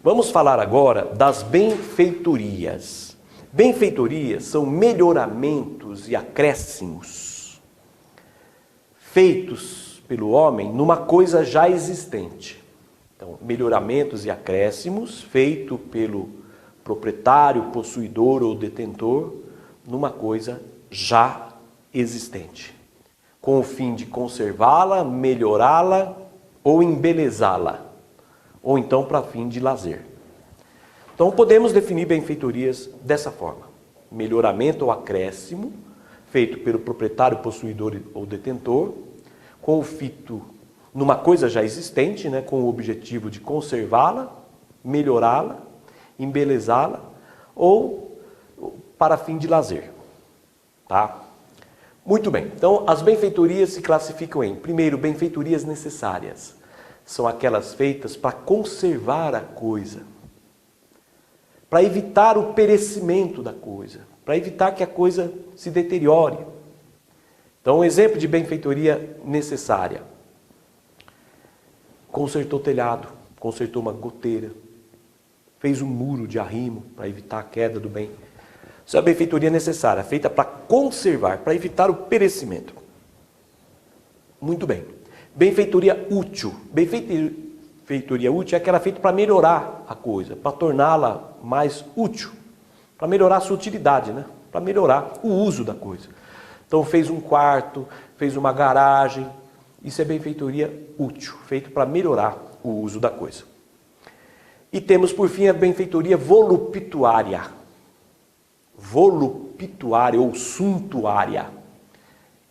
Vamos falar agora das benfeitorias. Benfeitorias são melhoramentos e acréscimos feitos pelo homem numa coisa já existente. Então, melhoramentos e acréscimos feitos pelo proprietário, possuidor ou detentor numa coisa já existente, com o fim de conservá-la, melhorá-la ou embelezá-la, ou então para fim de lazer. Então podemos definir benfeitorias dessa forma: melhoramento ou acréscimo feito pelo proprietário, possuidor ou detentor, com o fito numa coisa já existente, né, com o objetivo de conservá-la, melhorá-la, embelezá-la ou para fim de lazer. Tá? Muito bem, então as benfeitorias se classificam em, primeiro, benfeitorias necessárias. São aquelas feitas para conservar a coisa, para evitar o perecimento da coisa, para evitar que a coisa se deteriore. Então, um exemplo de benfeitoria necessária: consertou o telhado, consertou uma goteira, fez um muro de arrimo para evitar a queda do bem. Isso é a benfeitoria necessária, feita para conservar, para evitar o perecimento. Muito bem. Benfeitoria útil. Benfeitoria útil é aquela feita para melhorar a coisa, para torná-la mais útil, para melhorar a sua utilidade, né? Para melhorar o uso da coisa. Então fez um quarto, fez uma garagem, isso é benfeitoria útil, feito para melhorar o uso da coisa. E temos por fim a benfeitoria voluptuária. Voluptuária ou suntuária.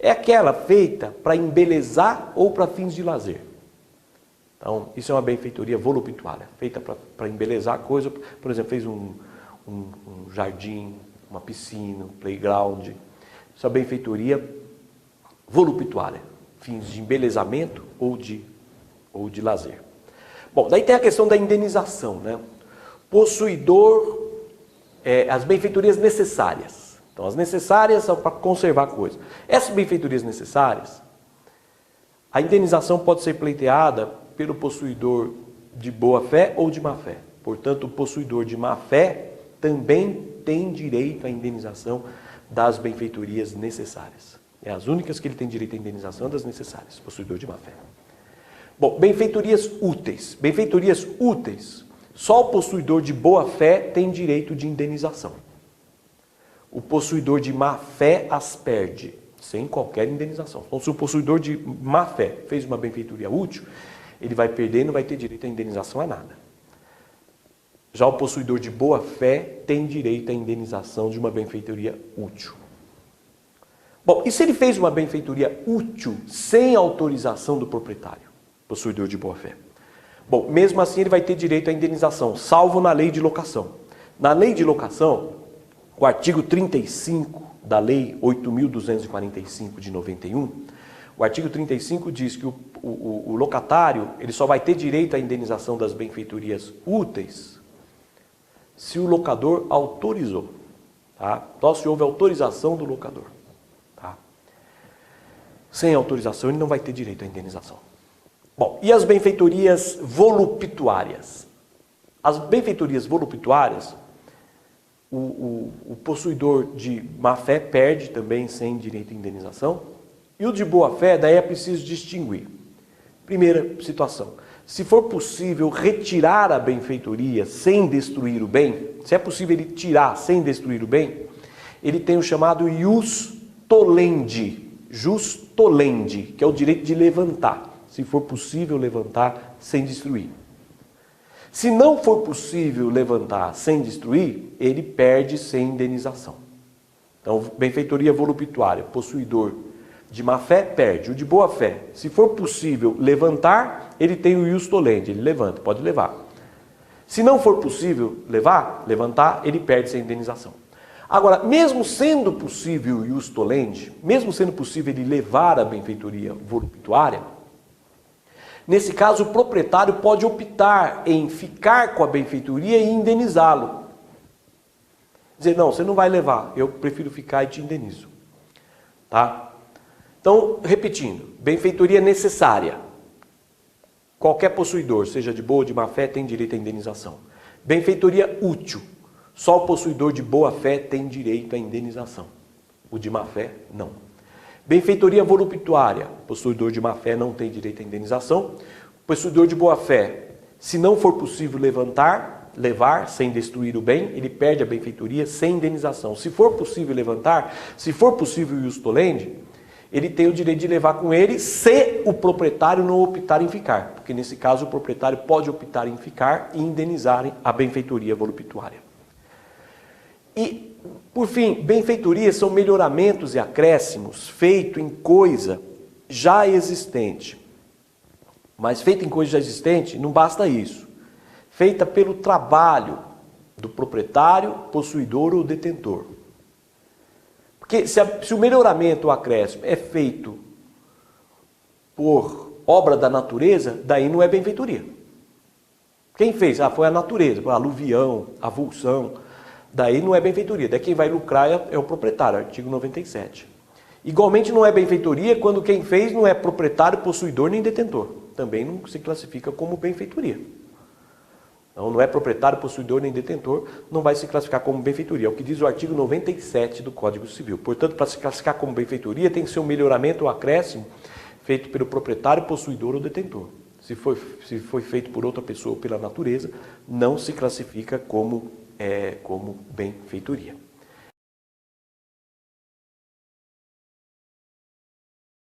É aquela feita para embelezar ou para fins de lazer. Então, isso é uma benfeitoria voluptuária, feita para embelezar a coisa. Por exemplo, fez um jardim, uma piscina, um playground. Isso é uma benfeitoria voluptuária, fins de embelezamento ou de lazer. Bom, daí tem a questão da indenização, né? Possuidor, as benfeitorias necessárias. Então, as necessárias são para conservar a coisa. Essas benfeitorias necessárias, a indenização pode ser pleiteada pelo possuidor de boa fé ou de má fé. Portanto, o possuidor de má fé também tem direito à indenização das benfeitorias necessárias. É as únicas que ele tem direito à indenização das necessárias, possuidor de má fé. Bom, benfeitorias úteis. Benfeitorias úteis, só o possuidor de boa fé tem direito de indenização. O possuidor de má fé as perde, sem qualquer indenização. Então, se o possuidor de má fé fez uma benfeitoria útil, ele vai perder e não vai ter direito à indenização a nada. Já o possuidor de boa fé tem direito à indenização de uma benfeitoria útil. Bom, e se ele fez uma benfeitoria útil sem autorização do proprietário, possuidor de boa fé? Bom, mesmo assim ele vai ter direito à indenização, salvo na lei de locação. Na lei de locação, o artigo 35 da lei 8.245 de 91, o artigo 35 diz que o locatário ele só vai ter direito à indenização das benfeitorias úteis se o locador autorizou. Tá? Então, se houve autorização do locador. Tá? Sem autorização, ele não vai ter direito à indenização. Bom, e as benfeitorias voluptuárias? As benfeitorias voluptuárias, o possuidor de má fé perde também sem direito à indenização. E o de boa fé, daí é preciso distinguir. Primeira situação: se for possível retirar a benfeitoria sem destruir o bem, se é possível ele tirar sem destruir o bem, ele tem o chamado ius tolendi, que é o direito de levantar, se for possível levantar sem destruir. Se não for possível levantar sem destruir, ele perde sem indenização. Então, benfeitoria voluptuária, possuidor de má fé perde. O de boa fé, se for possível levantar, ele tem o ius tolendi, ele levanta, pode levar. Se não for possível levantar, ele perde sem indenização. Agora, mesmo sendo possível o ius tolendi, mesmo sendo possível ele levar a benfeitoria voluptuária, nesse caso, o proprietário pode optar em ficar com a benfeitoria e indenizá-lo. Dizer, não, você não vai levar, eu prefiro ficar e te indenizo. Tá? Então, repetindo, benfeitoria necessária. qualquer possuidor, seja de boa ou de má fé, tem direito à indenização. Benfeitoria útil, só o possuidor de boa fé tem direito à indenização. O de má fé, não. Benfeitoria voluptuária, o possuidor de má fé não tem direito à indenização. O possuidor de boa fé, se não for possível levar sem destruir o bem, ele perde a benfeitoria sem indenização. Se for possível levantar, se for possível o ius tolendi, ele tem o direito de levar com ele se o proprietário não optar em ficar. Porque nesse caso o proprietário pode optar em ficar e indenizarem a benfeitoria voluptuária. E, por fim, benfeitorias são melhoramentos e acréscimos feitos em coisa já existente. Mas feito em coisa já existente, não basta isso. Feita pelo trabalho do proprietário, possuidor ou detentor. Porque se o melhoramento ou acréscimo é feito por obra da natureza, daí não é benfeitoria. Quem fez? Foi a natureza, a aluvião, a vulsão. Daí não é benfeitoria. Daí quem vai lucrar é o proprietário, artigo 97. Igualmente não é benfeitoria quando quem fez não é proprietário, possuidor nem detentor. Também não se classifica como benfeitoria. Então não é proprietário, possuidor nem detentor, não vai se classificar como benfeitoria. É o que diz o artigo 97 do Código Civil. Portanto, para se classificar como benfeitoria tem que ser um melhoramento ou acréscimo feito pelo proprietário, possuidor ou detentor. Se foi feito por outra pessoa ou pela natureza, não se classifica como benfeitoria.